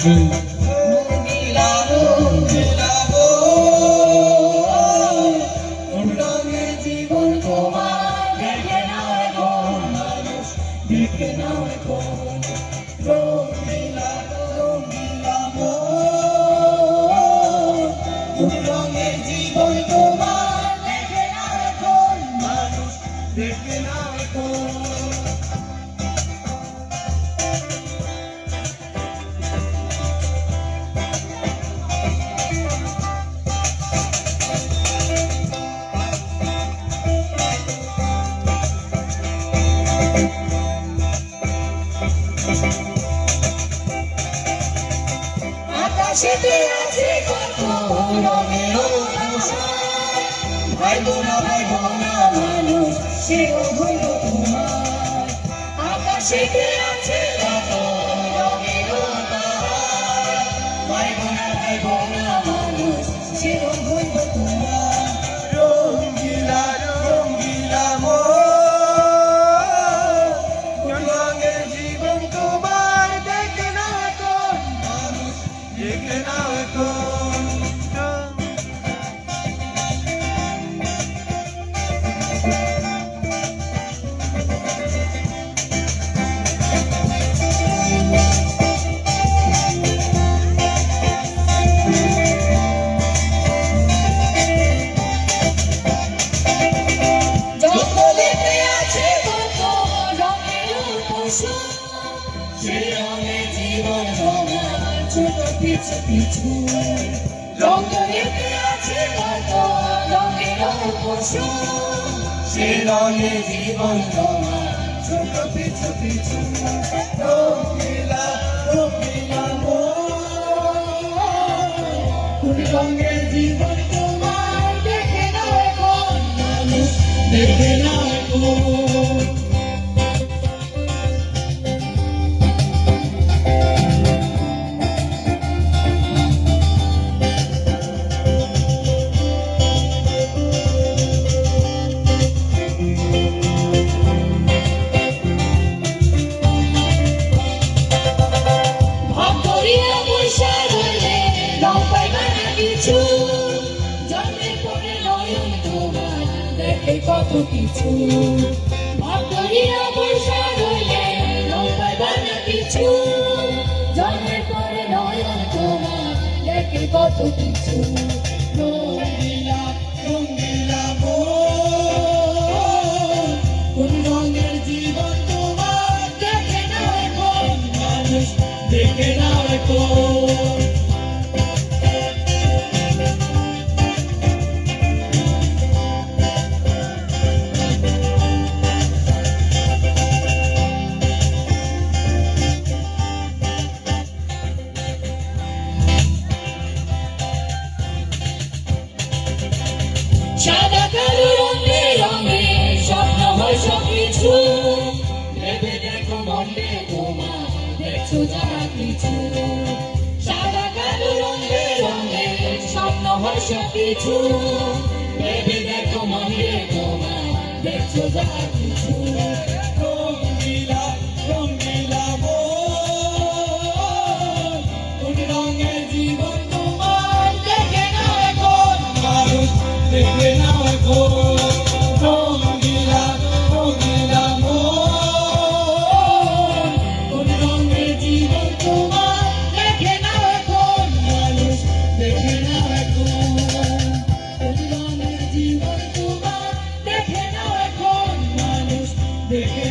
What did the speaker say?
রঙিলা রঙিলা গো কোন রঙের জীবন তোমার দেখে নাও এখন মানুষ দেখে নাও এখন রঙিলা রঙিলা গো কোন রঙের জীবন তোমার দেখে নাও এখন মানুষ দেখে নাও এখন আকাশেতে আছে কত রঙের আশা ভাই বোনা মানুষ সে হইল তোমার আকাশেতে আছে কত রঙের ভাই বোনা মানুষ সে হইল তোমার রঙিলা রঙিলা কোন রঙের জীবন তোমার দেখে নাও এখন মানুষ দেখে নাও এখন জঙ্গলেতে আছে কত রঙের পশু সেই রঙের জীবন তোমার ছোট পিছু পিছু জঙ্গলেতে আছে কত রঙের পশু সেই রঙের জীবন তোমার ছোট পিছু পিছু রঙিলা রঙিলা কোন রঙের জীবন তোমার দেখে নাও এখন মানুষ দেখে নাও এখন কত কিছু ভাবরিয়া বর্ষা রইলে পাইবা না কিছু জন্মের পরে নয়ন তোমার দেখে কত কিছু রঙিলা রঙিলা কোন রঙের জীবন তোমার দেখে নাও এখন মানুষ দেখে নাও এখন সাদা কালো রঙে রঙে স্বপ্ন হয় সবকিছু ভেবে দেখো মনে তোমার দেখছো যারা কিছু সাদা কালো রঙে রঙে স্বপ্ন হয় সবকিছু ভেবে দেখো মনে তোমার দেখছো যারা কিছু রঙিলা রঙিলা কোন রঙের জীবন তোমার দেখে নাও এখন মানুষ দেখে নাও এখন রঙিলা রঙিলা কোন রঙের জীবন তোমার দেখে নাও এখন মানুষ দেখে নাও এখন কোন রঙের জীবন তোমার দেখে নাও এখন মানুষ দেখে